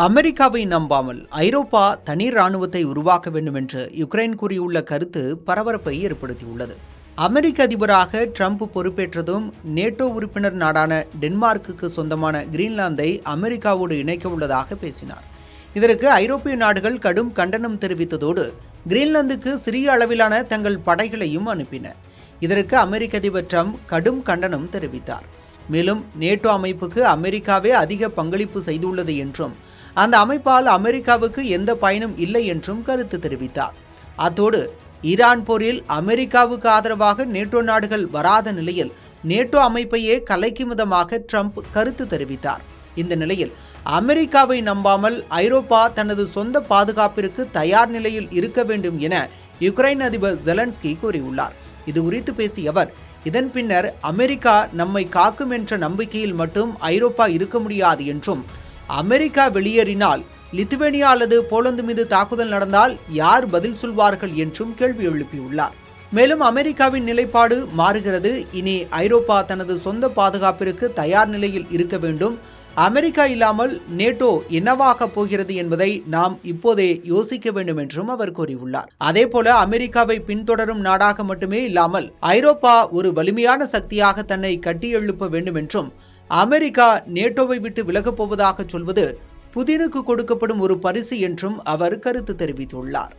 அமெரிக்காவை நம்பாமல் ஐரோப்பா தனி ராணுவத்தை உருவாக்க வேண்டும் என்று யுக்ரைன் கூறியுள்ள கருத்து பரபரப்பை ஏற்படுத்தியுள்ளது. அமெரிக்க அதிபராக ட்ரம்ப் பொறுப்பேற்றதும் நேட்டோ உறுப்பினர் நாடான டென்மார்க்குக்கு சொந்தமான கிரீன்லாந்தை அமெரிக்காவோடு இணைக்க உள்ளதாக பேசினார். இதற்கு ஐரோப்பிய நாடுகள் கடும் கண்டனம் தெரிவித்ததோடு கிரீன்லாந்துக்கு சிறிய அளவிலான தங்கள் படைகளையும் அனுப்பின. இதற்கு அமெரிக்க அதிபர் ட்ரம்ப் கடும் கண்டனம் தெரிவித்தார். மேலும் நேட்டோ அமைப்புக்கு அமெரிக்காவே அதிக பங்களிப்பு செய்துள்ளது என்றும் அந்த அமைப்பால் அமெரிக்காவுக்கு எந்த பயனும் இல்லை என்றும் கருத்து தெரிவித்தார். அத்தோடு ஈரான் போரில் அமெரிக்காவுக்கு ஆதரவாக நேட்டோ நாடுகள் வராத நிலையில் நேட்டோ அமைப்பையே கலைக்கும் விதமாக ட்ரம்ப் கருத்து தெரிவித்தார். இந்த நிலையில் அமெரிக்காவை நம்பாமல் ஐரோப்பா தனது சொந்த பாதுகாப்பிற்கு தயார் நிலையில் இருக்க வேண்டும் என யுக்ரைன் அதிபர் ஜெலன்ஸ்கி கூறியுள்ளார். இது குறித்து பேசிய அவர், இதன் பின்னர் அமெரிக்கா நம்மை காக்கும் என்ற நம்பிக்கையில் மட்டும் ஐரோப்பா இருக்க முடியாது என்றும், அமெரிக்கா வெளியேறினால் லித்துவேனியா அல்லது போலந்து மீது தாக்குதல் நடந்தால் யார் பதில் சொல்வார்கள் என்றும் கேள்வி எழுப்பியுள்ளார். மேலும் அமெரிக்காவின் நிலைப்பாடு மாறுகிறது. இனி ஐரோப்பா தனது சொந்த பாதுகாப்பிற்கு தயார் நிலையில் இருக்க வேண்டும். அமெரிக்கா இல்லாமல் நேட்டோ என்னவாக போகிறது என்பதை நாம் இப்போதே யோசிக்க வேண்டும் என்றும் அவர் கூறியுள்ளார். அதேபோல அமெரிக்காவை பின்தொடரும் நாடாக மட்டுமே இல்லாமல் ஐரோப்பா ஒரு வலிமையான சக்தியாக தன்னை கட்டியெழுப்ப வேண்டும் என்றும், அமெரிக்கா நேட்டோவை விட்டு விலகப் போவதாக சொல்வது புதினுக்கு கொடுக்கப்படும் ஒரு பரிசு என்றும் அவர் கருத்து தெரிவித்துள்ளார்.